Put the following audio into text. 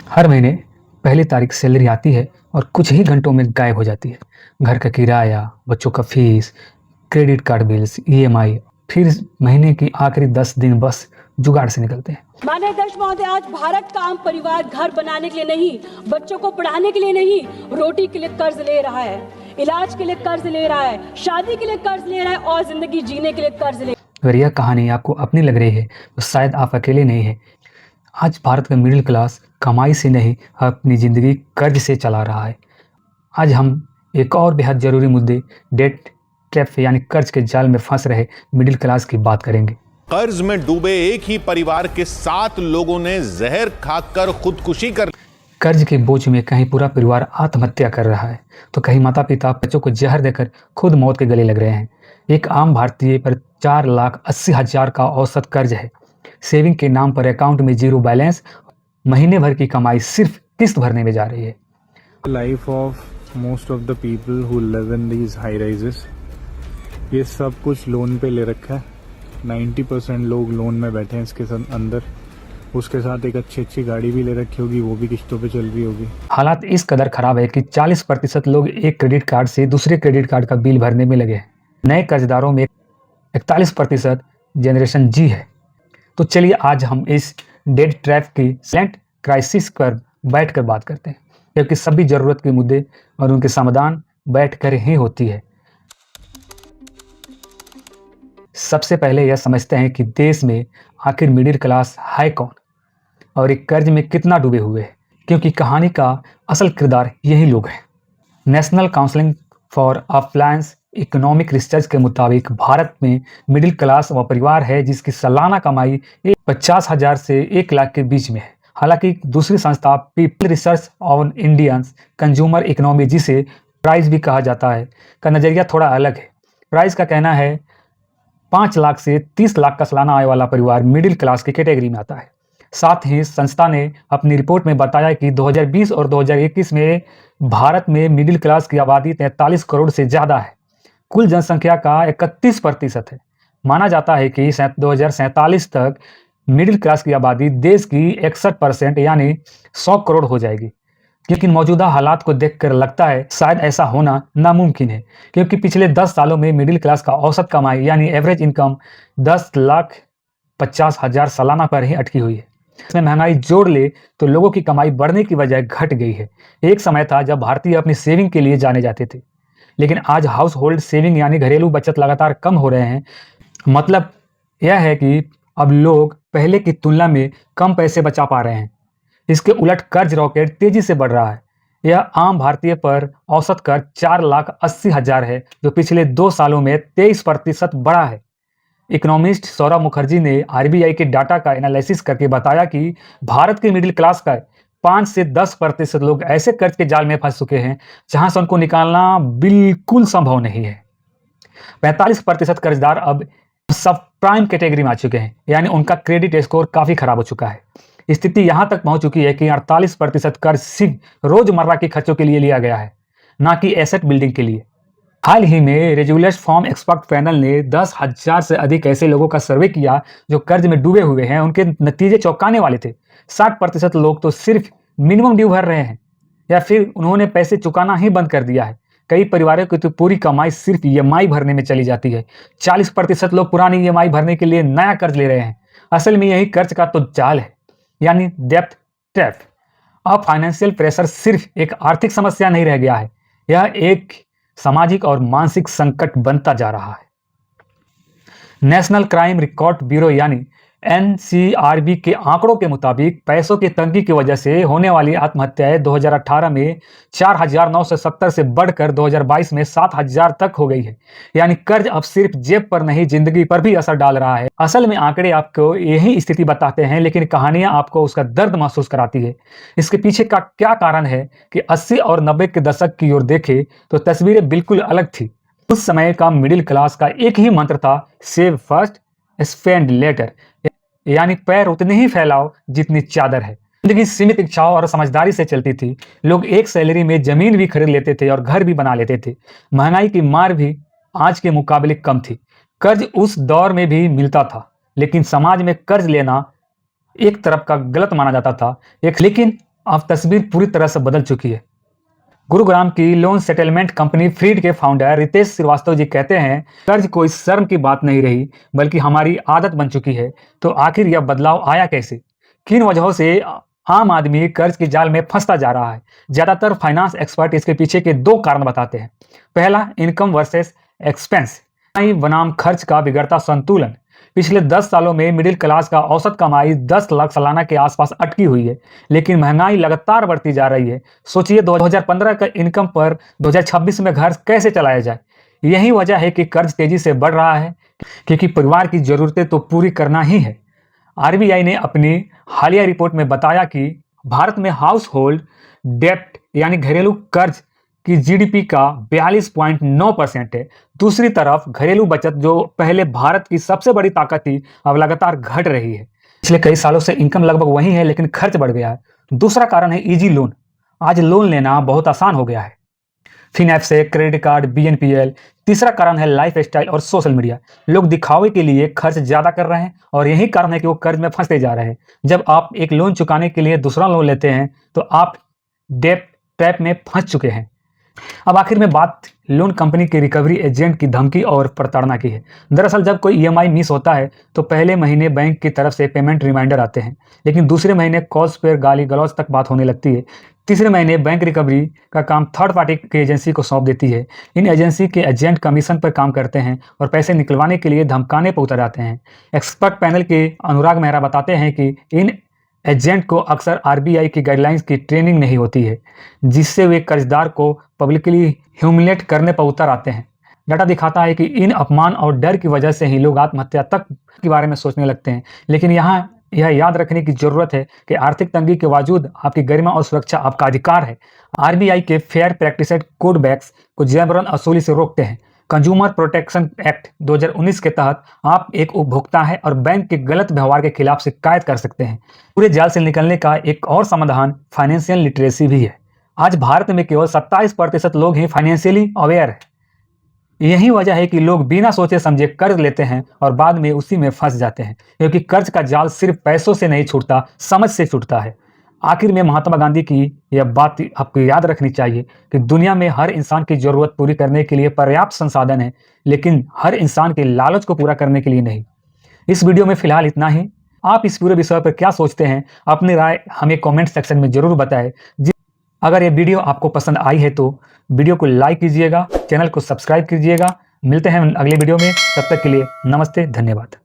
हर महीने पहली तारीख सैलरी आती है और कुछ ही घंटों में गायब हो जाती है। घर का किराया, बच्चों का fees, credit card bills, EMI, फिर महीने की आखिरी 10 दिन बस जुगाड़ से निकलते हैं। माननीय अध्यक्ष महोदय, आज भारत का आम परिवार घर बनाने के लिए नहीं, बच्चों को पढ़ाने के लिए नहीं, रोटी के लिए कर्ज ले रहा है, इलाज के लिए कर्ज ले रहा है, शादी के लिए कर्ज ले रहा है और जिंदगी जीने के लिए कर्ज ले। अगर यह कहानी आपको अपनी लग रही है तो शायद आप अकेले नहीं हैं। आज भारत का मिडिल क्लास कमाई से नहीं, अपनी ज़िंदगी कर्ज से चला रहा है। आज हम एक और बेहद ज़रूरी मुद्दे, डेट ट्रैप यानी कर्ज के जाल में फंस रहे मिडिल क्लास की बात करेंगे। कर्ज में डूबे एक ही परिवार के 7 लोगों ने जहर खाकर खुदकुशी कर। कर्ज के बोझ में कहीं पूरा परिवार आत्महत्या कर रहा है तो कहीं माता पिता बच्चों को जहर देकर खुद मौत के गले लग रहे हैं। एक आम भारतीय पर 4,80,000 का औसत कर्ज है। सेविंग के नाम पर अकाउंट में जीरो बैलेंस, महीने भर की कमाई सिर्फ किस्त भरने में जा रही है। Life of most of the people who live in these high rises, ये सब कुछ लोन पे ले रखा है। 90% लोग लोन में बैठे हैं इसके अंदर। उसके साथ एक अच्छी गाड़ी भी ले रखी होगी, वो भी किस्तों पे चल रही होगी। हालात इस कदर खराब है कि 40% लोग एक क्रेडिट कार्ड से दूसरे क्रेडिट कार्ड का बिल भरने में लगे हैं। नए कर्जदारों में 41% जनरेशन जी है। तो चलिए आज हम इस डेट ट्रैप की साइलेंट क्राइसिस पर बैठकर बात करते हैं, क्योंकि सभी जरूरत के मुद्दे और उनके समाधान बैठकर ही होती है। सबसे पहले यह समझते हैं कि देश में आखिर मिडिल क्लास है कौन और एक कर्ज में कितना डूबे हुए हैं, क्योंकि कहानी का असल किरदार यही लोग हैं। National council for appliance economic research के मुताबिक भारत में मिडिल क्लास वह परिवार है जिसकी सालाना कमाई 50,000 से 1 लाख के बीच में है। हालांकि दूसरी संस्था people research on Indian consumer economy, जिसे प्राइस भी कहा जाता है, का नज़रिया थोड़ा अलग है। प्राइस का कहना है 5 लाख से 30 लाख का सालाना आय वाला परिवार मिडिल क्लास की कैटेगरी में आता है। साथ ही संस्था ने अपनी रिपोर्ट में बताया कि 2020 और 2021 में भारत में मिडिल क्लास की आबादी 43 करोड़ से ज़्यादा है। कुल जनसंख्या का 31% है। माना जाता है कि 2047 तक मिडिल क्लास की आबादी देश की 61% यानी 100 करोड़ हो जाएगी। लेकिन मौजूदा हालात को देखकर लगता है शायद ऐसा होना नामुमकिन है, क्योंकि पिछले 10 सालों में मिडिल क्लास का औसत कमाई यानी एवरेज इनकम 10,50,000 सालाना पर ही अटकी हुई है। इसमें महंगाई जोड़ ले तो लोगों की कमाई बढ़ने की बजाय घट गई है। एक समय था जब भारतीय अपनी सेविंग के लिए जाने जाते थे, लेकिन आज हाउस होल्ड सेविंग यानी घरेलू बचत लगातार कम हो रहे हैं। मतलब यह है कि अब लोग पहले की तुलना में कम पैसे बचा पा रहे हैं। इसके उलट कर्ज रॉकेट तेजी से बढ़ रहा है। यह आम भारतीय पर औसत कर्ज 4,80,000 है, जो पिछले 2 सालों में 23% बढ़ा है। इकोनॉमिस्ट सौरभ मुखर्जी ने आरबीआई के डाटा का एनालिसिस करके बताया कि भारत के मिडिल क्लास का 5 से 10% लोग ऐसे कर्ज के जाल में फंस चुके हैं जहां से उनको निकालना बिल्कुल संभव नहीं है। 45% कर्जदार अब सब प्राइम कैटेगरी में आ चुके हैं, यानी उनका क्रेडिट स्कोर काफी खराब हो चुका है। स्थिति यहां तक पहुंच चुकी है कि 48% कर्ज सिर्फ रोजमर्रा के खर्चों के लिए लिया गया है, ना कि एसेट बिल्डिंग के लिए। हाल ही में रेजुलेट फॉर्म एक्सपर्ट पैनल ने 10,000 से अधिक ऐसे लोगों का सर्वे किया जो कर्ज में डूबे हुए हैं। उनके नतीजे चौंकाने वाले थे। 60% लोग तो सिर्फ मिनिमम ड्यू भर रहे हैं या फिर उन्होंने पैसे चुकाना ही बंद कर दिया है। कई परिवारों की तो पूरी कमाई सिर्फ ईएमआई भरने में चली जाती है। 40% लोग पुरानी ईएमआई भरने के लिए नया कर्ज ले रहे हैं। असल में यही कर्ज का तो जाल है, यानी डेब्ट ट्रैप। अब फाइनेंशियल प्रेशर सिर्फ एक आर्थिक समस्या नहीं रह गया है, यह एक सामाजिक और मानसिक संकट बनता जा रहा है। नेशनल क्राइम रिकॉर्ड ब्यूरो यानी एनसीआरबी के आंकड़ों के मुताबिक पैसों की तंगी की वजह से होने वाली आत्महत्याएं 2018 में 4,970 से बढ़कर 2022 में 7,000 तक हो गई है। यानी कर्ज अब सिर्फ जेब पर नहीं, जिंदगी पर भी असर डाल रहा है। असल में आंकड़े आपको यही स्थिति बताते हैं, लेकिन कहानियां आपको उसका दर्द महसूस कराती है। इसके पीछे का क्या कारण है कि 80 और 90 के दशक की ओर देखें तो तस्वीरें बिल्कुल अलग थी। उस समय का मिडिल क्लास का एक ही मंत्र था, सेव फर्स्ट स्पेंड लेटर, यानी पैर उतने ही फैलाओ जितनी चादर है। जिंदगी सीमित इच्छाओं और समझदारी से चलती थी। लोग एक सैलरी में जमीन भी खरीद लेते थे और घर भी बना लेते थे। महंगाई की मार भी आज के मुकाबले कम थी। कर्ज उस दौर में भी मिलता था, लेकिन समाज में कर्ज लेना एक तरफ का गलत माना जाता था। लेकिन अब तस्वीर पूरी तरह से बदल चुकी है। गुरुग्राम की लोन सेटलमेंट कंपनी फ्रीड के फाउंडर रितेश श्रीवास्तव जी कहते हैं, कर्ज कोई शर्म की बात नहीं रही बल्कि हमारी आदत बन चुकी है। तो आखिर यह बदलाव आया कैसे? किन वजहों से आम आदमी कर्ज के जाल में फंसता जा रहा है? ज्यादातर फाइनेंस एक्सपर्ट इसके पीछे के 2 कारण बताते हैं। पहला, इनकम वर्सेस एक्सपेंस बनाम खर्च का बिगड़ता संतुलन। पिछले 10 सालों में मिडिल क्लास का औसत कमाई 10 लाख सालाना के आसपास अटकी हुई है, लेकिन महंगाई लगातार बढ़ती जा रही है। सोचिए 2015 का इनकम पर 2026 में घर कैसे चलाया जाए? यही वजह है कि कर्ज तेजी से बढ़ रहा है, क्योंकि परिवार की जरूरतें तो पूरी करना ही है। आरबीआई ने अपनी हालिया रिपोर्ट में बताया कि भारत में हाउस होल्ड डेप्ट यानी घरेलू कर्ज की जीडीपी का 42.9% है। दूसरी तरफ घरेलू बचत, जो पहले भारत की सबसे बड़ी ताकत थी, अब लगातार घट रही है। पिछले कई सालों से इनकम लगभग वही है, लेकिन खर्च बढ़ गया है। दूसरा कारण है इजी लोन। आज लोन लेना बहुत आसान हो गया है, फिन से क्रेडिट कार्ड, बीएनपीएल। तीसरा कारण है लाइफ स्टाइल और सोशल मीडिया। लोग दिखावे के लिए खर्च ज्यादा कर रहे हैं और यही कारण है कि वो कर्ज में फंसते जा रहे हैं। जब आप एक लोन चुकाने के लिए दूसरा लोन लेते हैं तो आप डेट ट्रैप में फंस चुके हैं। अब आखिर में बात लोन कंपनी के रिकवरी एजेंट की धमकी और प्रताड़ना की है। दरअसल जब कोई ईएमआई मिस होता है तो पहले महीने बैंक की तरफ से पेमेंट रिमाइंडर आते हैं, लेकिन दूसरे महीने कॉल्स पर गाली गलौज तक बात होने लगती है। तीसरे महीने बैंक रिकवरी का काम थर्ड पार्टी की एजेंसी को सौंप देती है। इन एजेंसी के एजेंट कमीशन पर काम करते हैं और पैसे निकलवाने के लिए धमकाने पर उतर आते हैं। एक्सपर्ट पैनल के अनुराग मेहरा बताते हैं कि इन एजेंट को अक्सर आरबीआई की गाइडलाइंस की ट्रेनिंग नहीं होती है, जिससे वे कर्जदार को पब्लिकली ह्यूमिलेट करने पर उतर आते हैं। डाटा दिखाता है कि इन अपमान और डर की वजह से ही लोग आत्महत्या तक के बारे में सोचने लगते हैं। लेकिन यहाँ यह याद रखने की जरूरत है कि आर्थिक तंगी के बावजूद आपकी गरिमा और सुरक्षा आपका अधिकार है। आरबीआई के फेयर प्रैक्टिसेस कोड बैक्स को जबरन वसूली से रोकते हैं। कंज्यूमर प्रोटेक्शन एक्ट 2019 के तहत आप एक उपभोक्ता हैं और बैंक के गलत व्यवहार के खिलाफ शिकायत कर सकते हैं। पूरे जाल से निकलने का एक और समाधान फाइनेंशियल लिटरेसी भी है। आज भारत में केवल 27% लोग ही फाइनेंशियली अवेयर है। यही वजह है कि लोग बिना सोचे समझे कर्ज लेते हैं और बाद में उसी में फंस जाते हैं, क्योंकि कर्ज का जाल सिर्फ पैसों से नहीं छूटता, समझ से छूटता है। आखिर में महात्मा गांधी की यह बात आपको याद रखनी चाहिए कि दुनिया में हर इंसान की जरूरत पूरी करने के लिए पर्याप्त संसाधन है, लेकिन हर इंसान के लालच को पूरा करने के लिए नहीं। इस वीडियो में फिलहाल इतना ही। आप इस पूरे विषय पर क्या सोचते हैं, अपनी राय हमें कमेंट सेक्शन में जरूर बताएं। अगर ये वीडियो आपको पसंद आई है तो वीडियो को लाइक कीजिएगा, चैनल को सब्सक्राइब कीजिएगा। मिलते हैं अगले वीडियो में, तब तक के लिए नमस्ते, धन्यवाद।